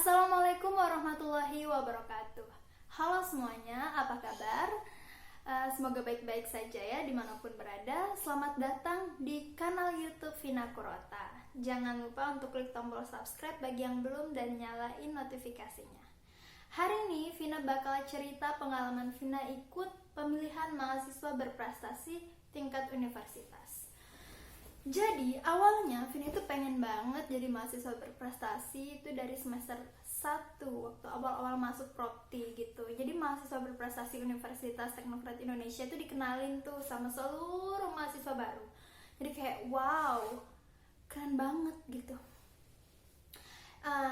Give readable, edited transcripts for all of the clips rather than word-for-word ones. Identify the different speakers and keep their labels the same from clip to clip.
Speaker 1: Assalamualaikum warahmatullahi wabarakatuh. Halo semuanya, apa kabar? Semoga baik-baik saja ya dimanapun berada. Selamat datang di kanal YouTube Vina Kurota. Jangan lupa untuk klik tombol subscribe bagi yang belum dan nyalain notifikasinya. Hari ini Vina bakal cerita pengalaman Vina ikut pemilihan mahasiswa berprestasi tingkat universitas. Jadi awalnya Vina itu pengen banget jadi mahasiswa berprestasi itu dari semester 1 waktu awal-awal masuk Propti gitu. Jadi mahasiswa berprestasi Universitas Teknokrat Indonesia itu dikenalin tuh sama seluruh mahasiswa baru. Jadi kayak wow, keren banget gitu.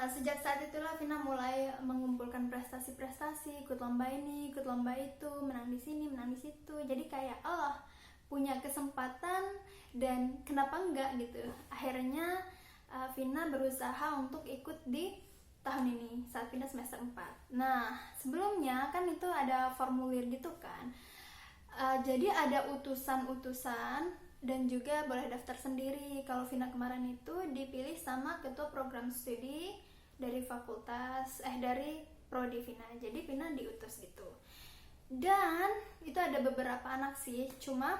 Speaker 1: Sejak saat itulah Vina mulai mengumpulkan prestasi-prestasi, ikut lomba ini, ikut lomba itu, menang di sini, menang di situ. Jadi kayak punya kesempatan dan kenapa enggak gitu. Akhirnya Vina berusaha untuk ikut di tahun ini saat Vina semester 4. Nah, sebelumnya kan itu ada formulir gitu kan. Jadi ada utusan-utusan dan juga boleh daftar sendiri. Kalau Vina kemarin itu dipilih sama ketua program studi dari fakultas dari prodi Vina. Jadi Vina diutus gitu. Dan itu ada beberapa anak sih, cuma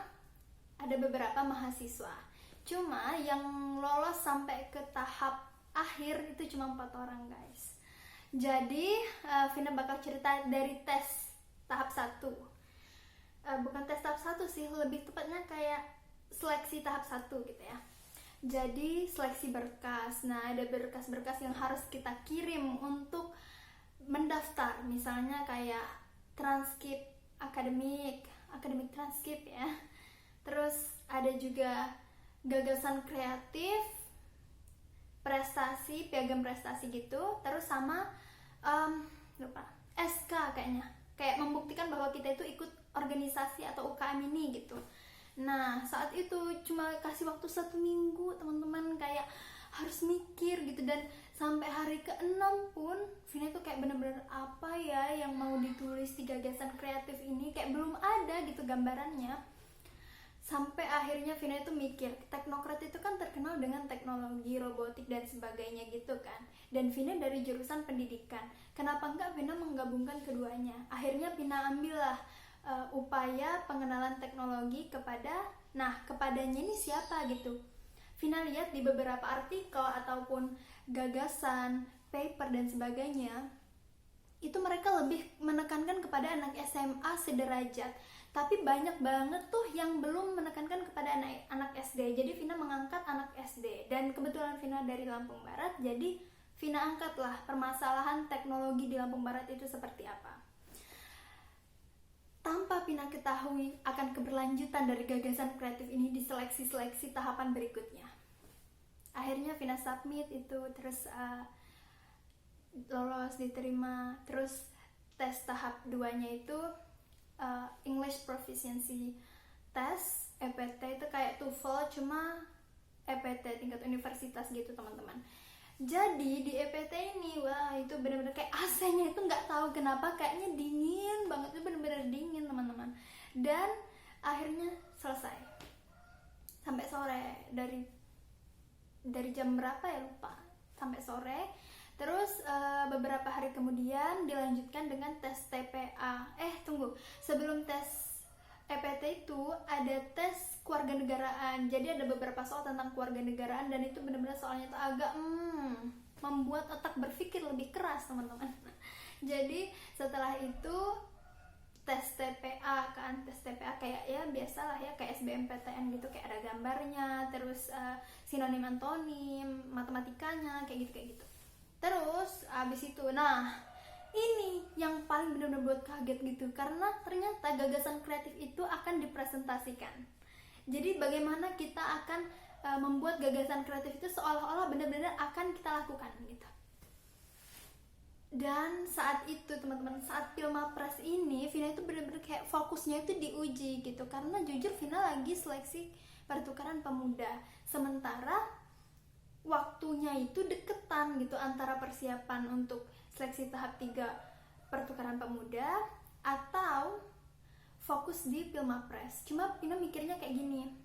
Speaker 1: ada beberapa mahasiswa. Cuma yang lolos sampai ke tahap akhir itu cuma 4 orang guys. Jadi Vina bakal cerita dari tes tahap 1. Bukan tes tahap 1 sih, lebih tepatnya kayak seleksi tahap 1 gitu ya. Jadi seleksi berkas. Nah, ada berkas-berkas yang harus kita kirim untuk mendaftar. Misalnya kayak transkrip akademik transkrip ya. Terus ada juga gagasan kreatif, prestasi, piagam prestasi gitu. Terus sama SK kayaknya, kayak membuktikan bahwa kita itu ikut organisasi atau UKM ini gitu. Nah, saat itu cuma kasih waktu 1 minggu teman-teman, kayak harus mikir gitu. Dan sampai hari ke-6 pun Vina itu kayak bener-bener apa ya yang mau ditulis di gagasan kreatif ini, kayak belum ada gitu gambarannya. Sampai akhirnya Vina itu mikir, Teknokrat itu kan terkenal dengan teknologi, robotik dan sebagainya gitu kan. Dan Vina dari jurusan pendidikan, kenapa enggak Vina menggabungkan keduanya. Akhirnya Vina ambillah upaya pengenalan teknologi kepadanya ini siapa gitu. Vina lihat di beberapa artikel ataupun gagasan, paper dan sebagainya, itu mereka lebih menekankan kepada anak SMA sederajat. Tapi banyak banget tuh yang belum menekankan kepada anak SD. Jadi Vina mengangkat anak SD. Dan kebetulan Vina dari Lampung Barat, jadi Vina angkatlah permasalahan teknologi di Lampung Barat itu seperti apa. Tanpa Vina ketahui akan keberlanjutan dari gagasan kreatif ini di seleksi-seleksi tahapan berikutnya. Akhirnya Vina submit itu, terus lolos, diterima. Terus tes tahap 2-nya itu English Proficiency Test, EPT itu kayak TOEFL cuma EPT tingkat universitas gitu teman-teman. Jadi di EPT ini, wah itu bener-bener kayak AC-nya itu nggak tahu kenapa kayaknya dingin banget, itu bener-bener dingin teman-teman. Dan akhirnya selesai sampai sore, dari jam berapa ya lupa, sampai sore. Terus beberapa hari kemudian dilanjutkan dengan tes TPA. Sebelum tes EPT itu ada tes kewarganegaraan. Jadi ada beberapa soal tentang kewarganegaraan dan itu benar-benar soalnya itu agak membuat otak berpikir lebih keras teman-teman. Jadi setelah itu tes TPA kan, tes TPA kayak ya biasalah ya kayak SBMPTN gitu, kayak ada gambarnya, terus sinonim antonim, matematikanya kayak gitu. Terus abis itu, nah ini yang paling benar-benar buat kaget gitu, karena ternyata gagasan kreatif itu akan dipresentasikan. Jadi bagaimana kita akan membuat gagasan kreatif itu seolah-olah benar-benar akan kita lakukan gitu. Dan saat itu teman-teman, saat Pilmapres ini Vina itu benar-benar kayak fokusnya itu diuji gitu, karena jujur Vina lagi seleksi pertukaran pemuda, sementara waktunya itu deketan gitu antara persiapan untuk seleksi tahap 3 pertukaran pemuda atau fokus di Pilmapres. Cuma Vina mikirnya kayak gini,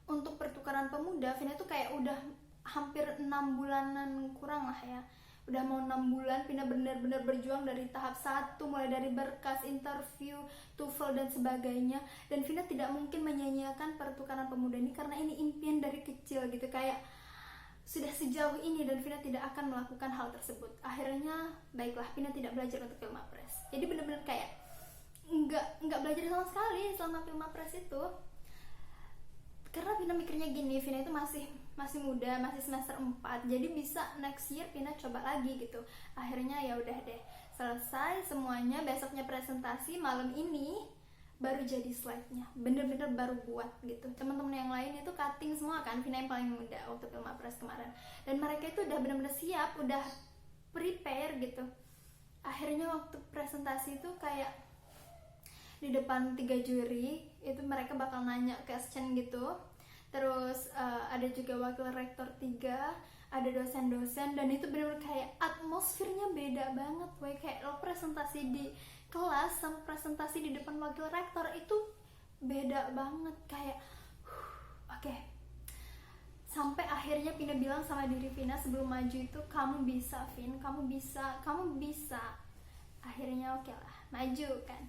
Speaker 1: untuk pertukaran pemuda Vina tuh kayak udah hampir 6 bulanan kurang lah ya udah mau 6 bulan. Vina benar-benar berjuang dari tahap 1, mulai dari berkas, interview, TOEFL dan sebagainya. Dan Vina tidak mungkin menyanyiakan Pertukaran Pemuda ini karena ini impian dari kecil gitu, kayak sudah sejauh ini dan Vina tidak akan melakukan hal tersebut. Akhirnya baiklah, Vina tidak belajar untuk Filmapres. Jadi benar-benar kayak nggak belajar sama sekali selama Filmapres itu. Karena Vina mikirnya gini, Vina itu masih muda, masih semester 4, jadi bisa next year Vina coba lagi gitu. Akhirnya ya udah deh, selesai semuanya, besoknya presentasi, malam ini baru jadi slide-nya, bener-bener baru buat gitu. Teman-teman yang lain itu cutting semua kan, Vina yang paling muda waktu Filmapres kemarin, dan mereka itu udah bener-bener siap, udah prepare gitu. Akhirnya waktu presentasi itu kayak di depan 3 juri itu mereka bakal nanya question gitu. Terus ada juga wakil rektor 3, ada dosen-dosen, dan itu benar-benar kayak atmosfernya beda banget. Kayak lo presentasi di kelas sama presentasi di depan wakil rektor itu beda banget, kayak oke. Sampai akhirnya Vina bilang sama diri Vina sebelum maju itu, kamu bisa Vin, kamu bisa. Akhirnya oke lah, maju kan.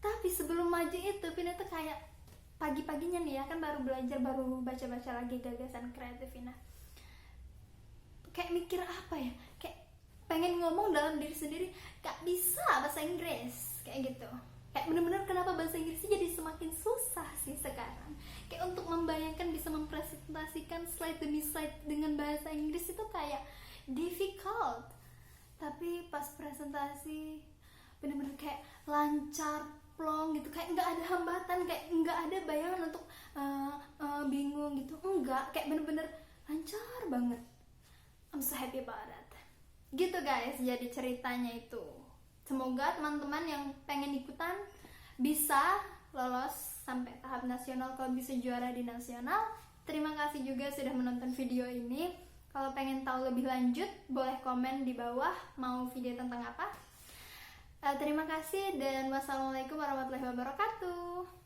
Speaker 1: Tapi sebelum maju itu Vina tuh kayak pagi-paginya nih ya, kan baru belajar, baru baca-baca lagi gagasan kreatif Vina. Kayak mikir apa ya, kayak pengen ngomong dalam diri sendiri, gak bisa bahasa Inggris, kayak gitu. Kayak bener-bener kenapa bahasa Inggrisnya jadi semakin susah sih sekarang. Kayak untuk membayangkan bisa mempresentasikan slide demi slide dengan bahasa Inggris itu kayak difficult. Tapi pas presentasi bener-bener kayak lancar, plong gitu, kayak nggak ada hambatan, kayak nggak ada bayangan untuk bingung gitu, enggak, kayak bener-bener lancar banget. I'm so happy about that. Gitu guys, jadi ceritanya itu. Semoga teman-teman yang pengen ikutan bisa lolos sampai tahap nasional, kalau bisa juara di nasional. Terima kasih juga sudah menonton video ini. Kalau pengen tahu lebih lanjut, boleh komen di bawah mau video tentang apa. Terima kasih dan wassalamualaikum warahmatullahi wabarakatuh.